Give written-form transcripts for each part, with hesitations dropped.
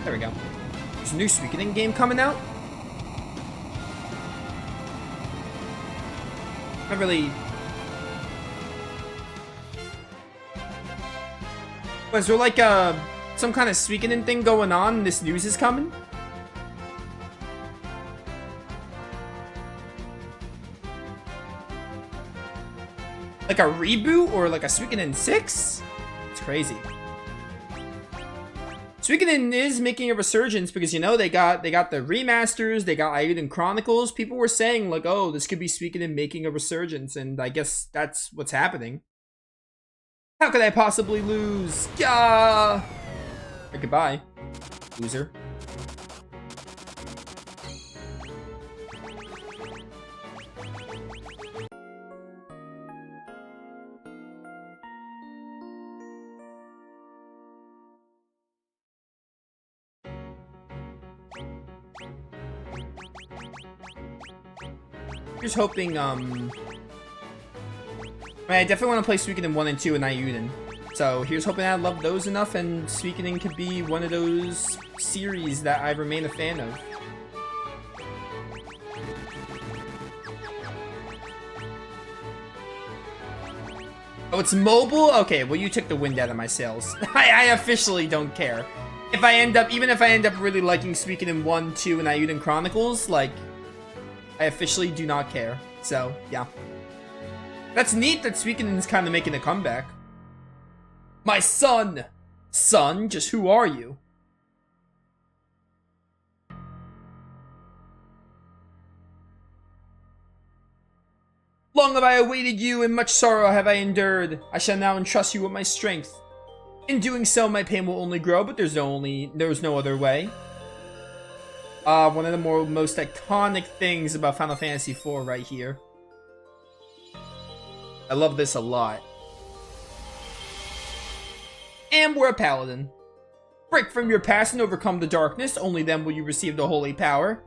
There we go. There's a new Suikoden game coming out. Not really. Was there like some kind of Suikoden thing going on and this news is coming? Like a reboot or like a Suikoden 6? It's crazy. Suikoden is making a resurgence because, you know, they got the remasters, they got Ayuden Chronicles. People were saying like, oh, this could be Suikoden making a resurgence, and I guess that's what's happening. How could I possibly lose? Yeah. Goodbye, loser. Just hoping, I definitely want to play Suikoden 1 and 2 and Ayuden. So here's hoping I love those enough and Suikoden could be one of those series that I remain a fan of. Oh, it's mobile? Okay, well you took the wind out of my sails. I officially don't care. If I end up, even if I end up really liking Suikoden 1, 2, and Ayuden Chronicles, like, I officially do not care. So, yeah. That's neat that Suikoden's kind of making a comeback. My son! Son, just who are you? Long have I awaited you, and much sorrow have I endured. I shall now entrust you with my strength. In doing so, my pain will only grow, but there's no other way. One of the most iconic things about Final Fantasy IV right here. I love this a lot. And we're a Paladin. Break from your past and overcome the darkness. Only then will you receive the holy power.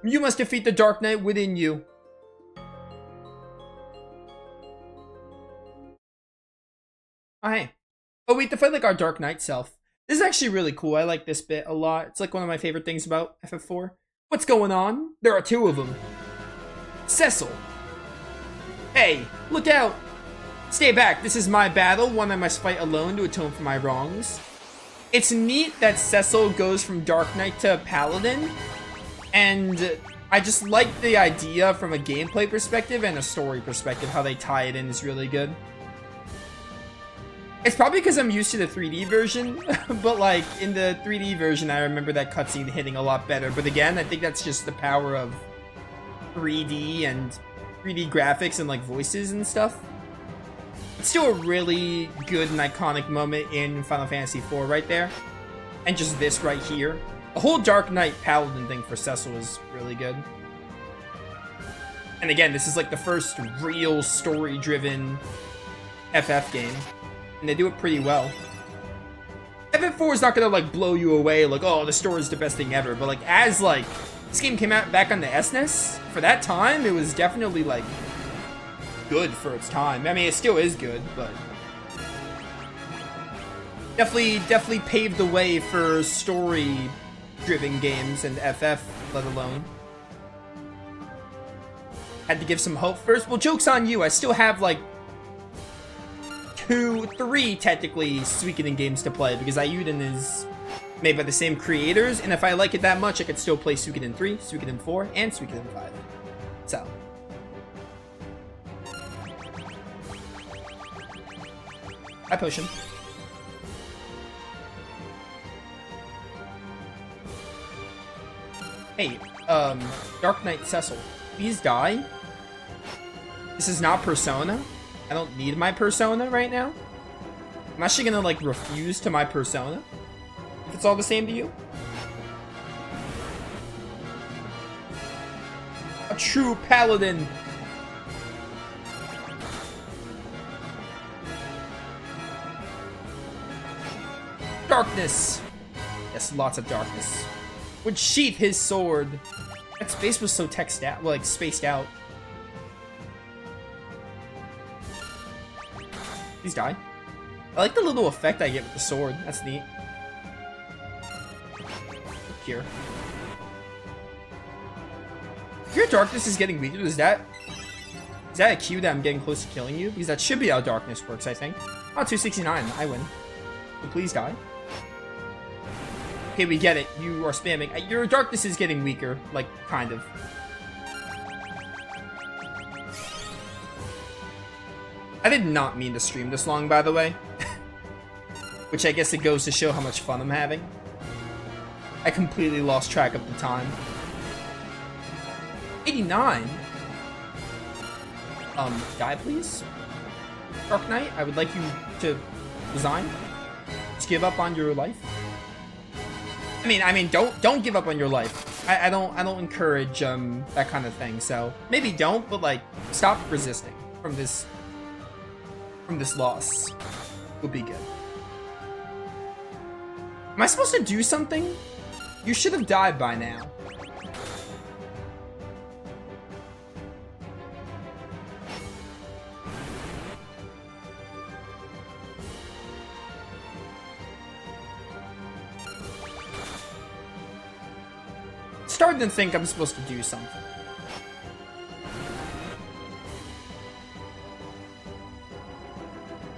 You must defeat the Dark Knight within you. Oh, hey. Oh, wait, to fight like our Dark Knight self. This is actually really cool. I like this bit a lot. It's like one of my favorite things about FF4. What's going on? There are two of them. Cecil. Hey, look out. Stay back. This is my battle, one I must fight alone to atone for my wrongs. It's neat that Cecil goes from Dark Knight to Paladin. And I just like the idea from a gameplay perspective and a story perspective. How they tie it in is really good. It's probably because I'm used to the 3D version, but like in the 3D version, I remember that cutscene hitting a lot better. But again, I think that's just the power of 3D and 3D graphics and like voices and stuff. It's still a really good and iconic moment in Final Fantasy IV right there. And just this right here. The whole Dark Knight Paladin thing for Cecil is really good. And again, this is like the first real story-driven FF game. And they do it pretty well. FF4 is not gonna like blow you away like, oh, the story is the best thing ever. But like, as like this game came out back on the SNES, for that time, it was definitely like good for its time. I mean, it still is good, but definitely paved the way for story-driven games and FF, let alone. Had to give some hope first. Well, joke's on you. I still have like 3 technically Suikoden games to play because Ayuden is made by the same creators, and if I like it that much, I could still play Suikoden 3, Suikoden 4, and Suikoden 5. So. I push him. Hey, Dark Knight Cecil, please die. This is not Persona. I don't need my Persona right now. I'm actually gonna like refuse to my Persona. If it's all the same to you. A true Paladin. Darkness. Yes, lots of darkness. Would sheath his sword. That space was so spaced out. Please die. I like the little effect I get with the sword. That's neat. here. Your darkness is getting weaker. Is that a cue that I'm getting close to killing you? Because that should be how darkness works, I think. Oh, 269. I win. So please die. Okay, we get it. You are spamming. Your darkness is getting weaker. Like, kind of. I did not mean to stream this long, by the way. Which I guess it goes to show how much fun I'm having. I completely lost track of the time. 89? Die please? Dark Knight, I would like you to resign. Just give up on your life. I mean, don't give up on your life. I don't encourage that kind of thing. So maybe don't, but like stop resisting from this loss. Would be good. Am I supposed to do something? You should have died by now. Starting to think I'm supposed to do something.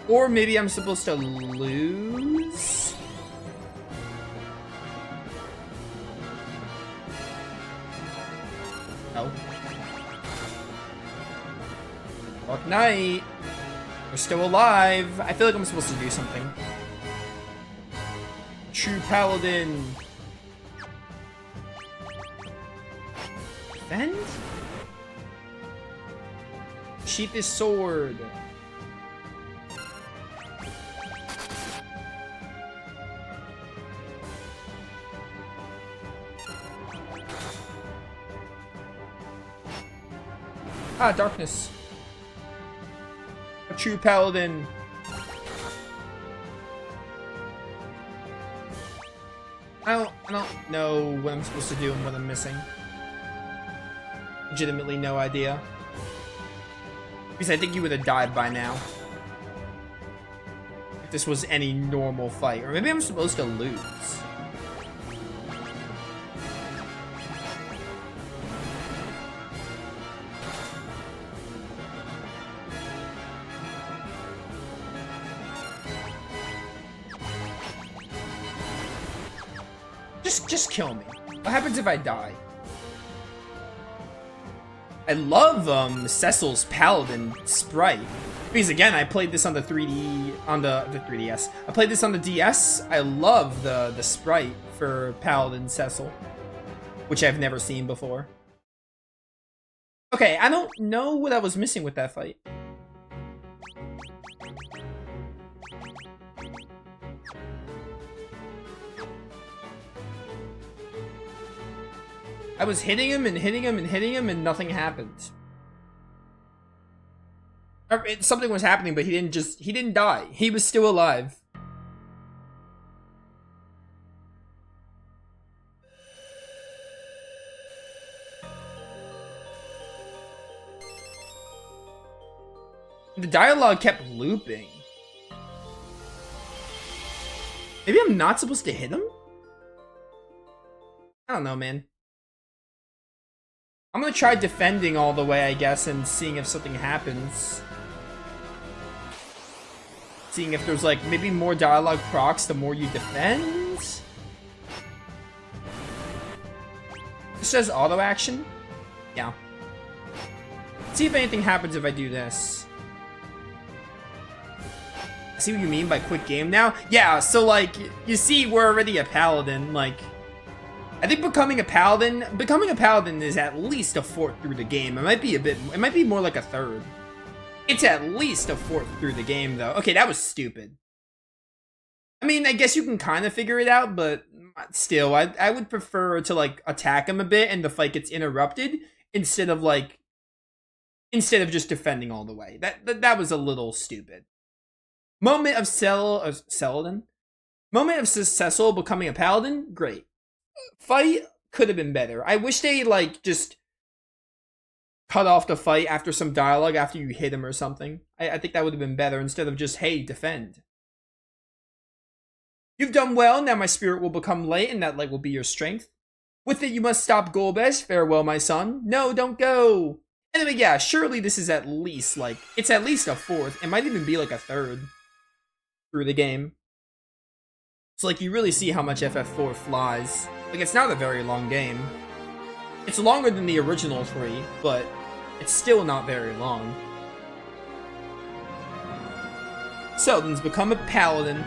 Or maybe I'm supposed to lose? No. Dark Knight. We're still alive. I feel like I'm supposed to do something. True Paladin. Defend? Sheath his sword. Ah, darkness. A true paladin. I don't know what I'm supposed to do and what I'm missing. Legitimately no idea. Because I think you would have died by now. If this was any normal fight. Or maybe I'm supposed to lose. Just kill me. What happens if I die? I love Cecil's Paladin sprite. Because again, I played this on the 3D on the 3DS. I played this on the DS. I love the sprite for Paladin Cecil, which I've never seen before. Okay, I don't know what I was missing with that fight. I was hitting him and hitting him and hitting him and nothing happened. Something was happening, but he didn't die. He was still alive. The dialogue kept looping. Maybe I'm not supposed to hit him? I don't know, man. I'm gonna try defending all the way, I guess, and seeing if something happens. Seeing if there's, like, maybe more dialogue procs the more you defend? This says auto action? Yeah. See if anything happens if I do this. I see what you mean by quick game now? Yeah, so, like, you see, we're already a paladin, like... I think becoming a paladin is at least a fourth through the game. It might be more like a third. It's at least a fourth through the game, though. Okay, that was stupid. I mean, I guess you can kind of figure it out, but still, I would prefer to, like, attack him a bit and the fight gets interrupted instead of just defending all the way. That was a little stupid. Moment of Celadon? Moment of Cecil becoming a paladin? Great. Fight could have been better. I wish they, like, just cut off the fight after some dialogue after you hit him or something. I think that would have been better instead of just, hey, defend. You've done well, now my spirit will become light and that light will be your strength. With it, you must stop Golbez. Farewell, my son. No, don't go. Anyway, yeah, surely this is at least, like, it's at least a fourth. It might even be, like, a third through the game. So, like, you really see how much FF4 flies. Like, it's not a very long game. It's longer than the original 3, but it's still not very long. Selden's become a paladin.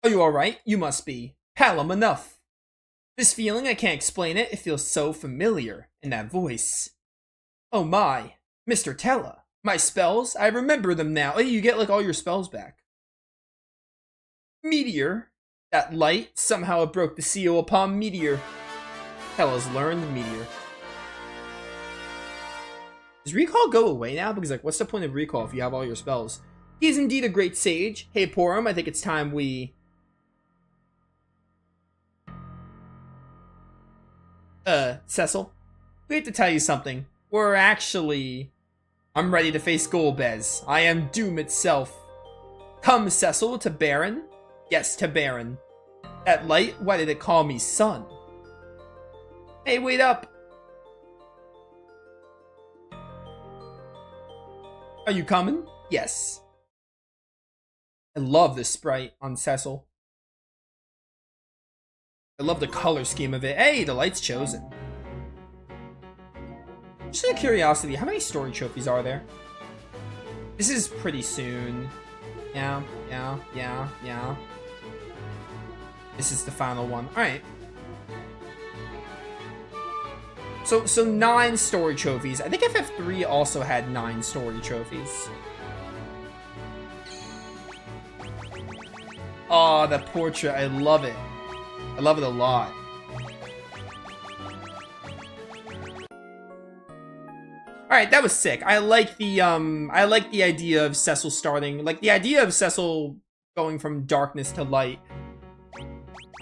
Are you alright? You must be. Palom enough. This feeling, I can't explain it. It feels so familiar. In that voice. Oh my. Mr. Tella. My spells? I remember them now. Oh, you get like all your spells back. Meteor. That light. Somehow it broke the seal upon Meteor. Tella's learned Meteor. Does recall go away now? Because like, what's the point of recall if you have all your spells? He is indeed a great sage. Hey, Porum, I think it's time we... Cecil, we have to tell you something. We're actually... I'm ready to face Golbez. I am doom itself. Come, Cecil, to Baron? Yes, to Baron. That light, why did it call me son? Hey, wait up! Are you coming? Yes. I love this sprite on Cecil. I love the color scheme of it. Hey, the light's chosen. Just out of curiosity, how many story trophies are there? This is pretty soon. Yeah. This is the final one. Alright. So 9 story trophies. I think FF3 also had 9 story trophies. Oh, the portrait. I love it. I love it a lot. Alright, that was sick. I like the idea of Cecil starting, like the idea of Cecil going from darkness to light.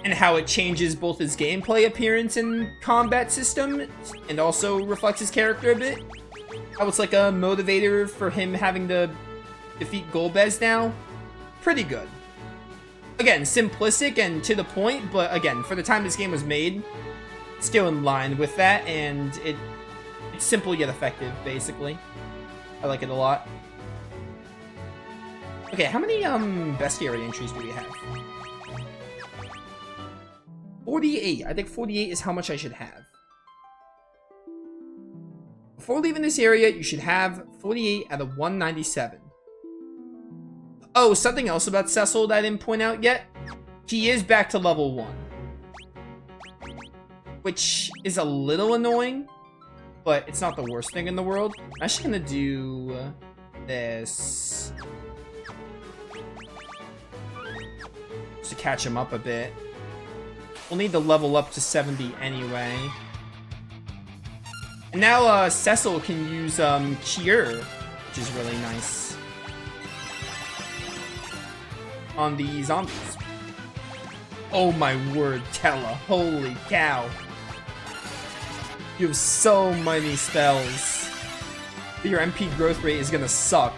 And how it changes both his gameplay appearance and combat system, and also reflects his character a bit. How it's like a motivator for him having to defeat Golbez now. Pretty good. Again, simplistic and to the point, but again, for the time this game was made, still in line with that, and it's simple yet effective, basically. I like it a lot. Okay, how many bestiary entries do we have? 48. I think 48 is how much I should have. Before leaving this area, you should have 48 out of 197. Oh, something else about Cecil that I didn't point out yet. He is back to level 1. Which is a little annoying, but it's not the worst thing in the world. I'm actually gonna do this. Just to catch him up a bit. We'll need to level up to 70 anyway. And now Cecil can use Cure, which is really nice. On the zombies. Oh my word, Tella. Holy cow. You have so many spells. But your MP growth rate is gonna suck.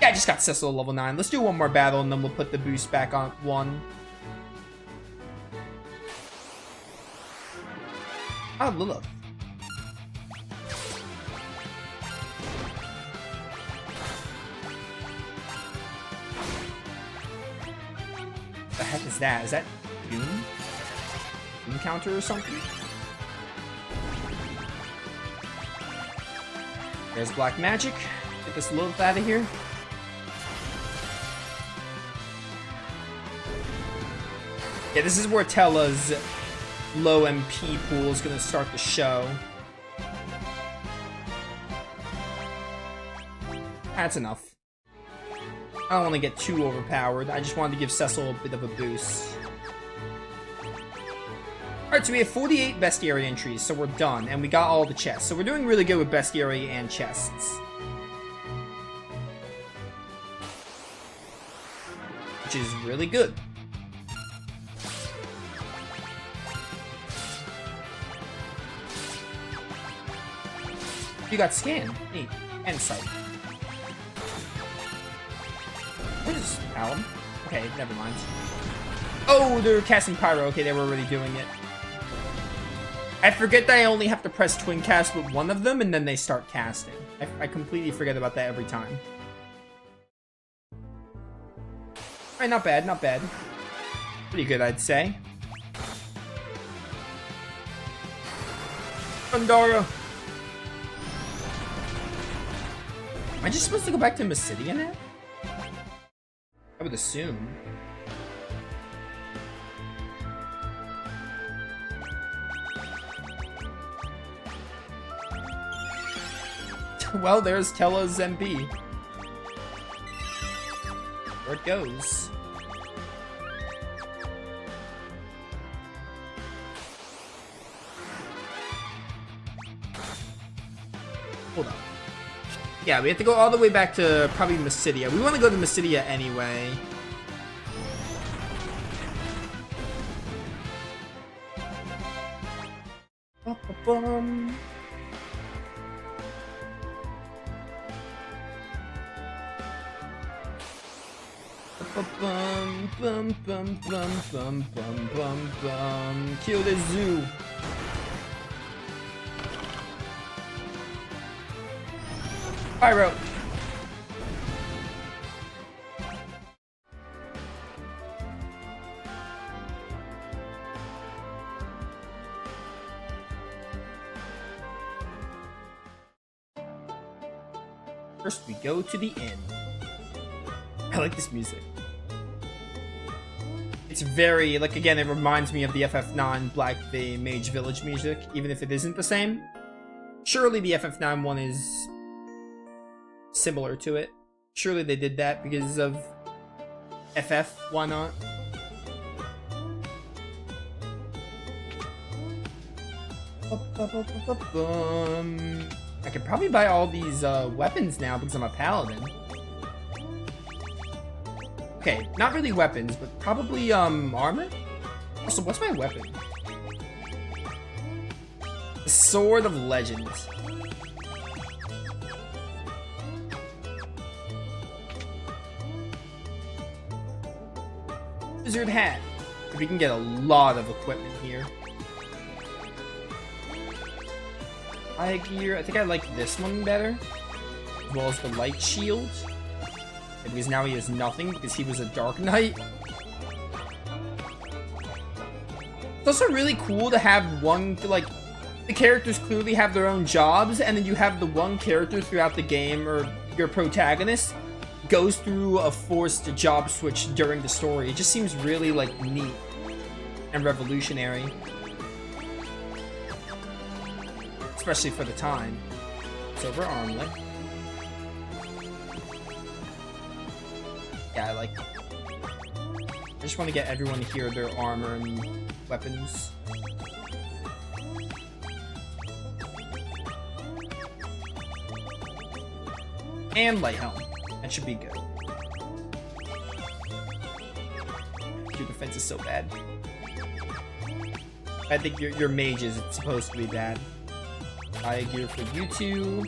Yeah, I just got Cecil level 9. Let's do one more battle and then we'll put the boost back on 1. Ah, Lilith. What the heck is that? Is that Doom? Doom counter or something? There's black magic. Get this Lilith out of here. Yeah, this is where Tella's low MP pool is gonna start to show. That's enough. I don't want to get too overpowered. I just wanted to give Cecil a bit of a boost. Alright, so we have 48 bestiary entries, so we're done. And we got all the chests. So we're doing really good with bestiary and chests. Which is really good. You got scan. Neat. And sight. What is Alum? Okay, never mind. Oh, they're casting Pyro. Okay, they were already doing it. I forget that I only have to press Twin Cast with one of them, and then they start casting. I completely forget about that every time. Alright, not bad, not bad. Pretty good, I'd say. Pandara. Am I just supposed to go back to Mysidia now? I would assume. Well, there's Tella's MP. Where it goes. Hold on. Yeah, we have to go all the way back to probably Mysidia. We want to go to Mysidia anyway. Ba-ba-bum. Bum bum bum bum bum bum bum bum. Kill the zoo. Pyro. First, we go to the inn. I like this music. It's very, like, again, it reminds me of the FF9 Black Bay Mage Village music, even if it isn't the same. Surely the FF9 one is similar to it. Surely they did that because of FF, why not? I could probably buy all these weapons now because I'm a paladin. Okay, not really weapons, but probably armor? Also, what's my weapon? The Sword of Legends. Wizard hat. We can get a lot of equipment here. Eye gear. I think I like this one better, as well as the light shield. Because now he has nothing because he was a Dark Knight. It's also really cool to have one, like, the characters clearly have their own jobs, and then you have the one character throughout the game, or your protagonist, goes through a forced job switch during the story. It just seems really, like, neat and revolutionary. Especially for the time. Silver armlet. Yeah, I like it. I just want to get everyone here their armor and weapons. And light helm. That should be good. Your defense is so bad. I think your mages, it's supposed to be bad. Eye gear for you two.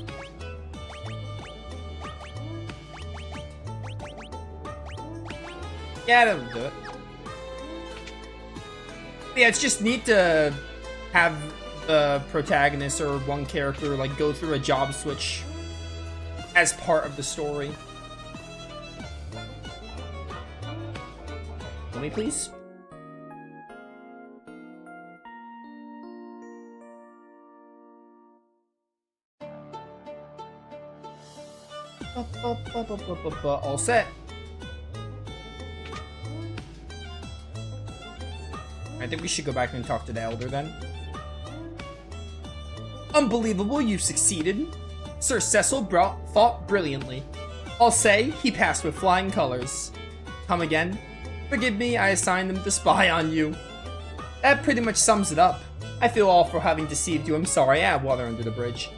Yeah, that'll do it. Yeah, it's just neat to have the protagonist or one character like go through a job switch as part of the story. Let me please. All set. I think we should go back and talk to the Elder then. Unbelievable, you succeeded. Sir Cecil fought brilliantly. I'll say, he passed with flying colors. Come again? Forgive me, I assigned them to spy on you. That pretty much sums it up. I feel awful for having deceived you. I'm sorry, I have water under the bridge.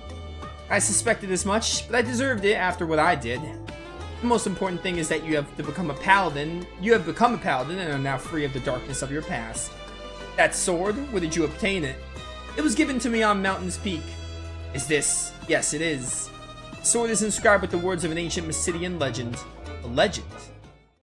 I suspected as much, but I deserved it after what I did. The most important thing is that you have to become a paladin. You have become a paladin and are now free of the darkness of your past. That sword, where did you obtain it? It was given to me on Mountain's Peak. Is this? Yes, it is. The sword is inscribed with the words of an ancient Mysidian legend. A legend?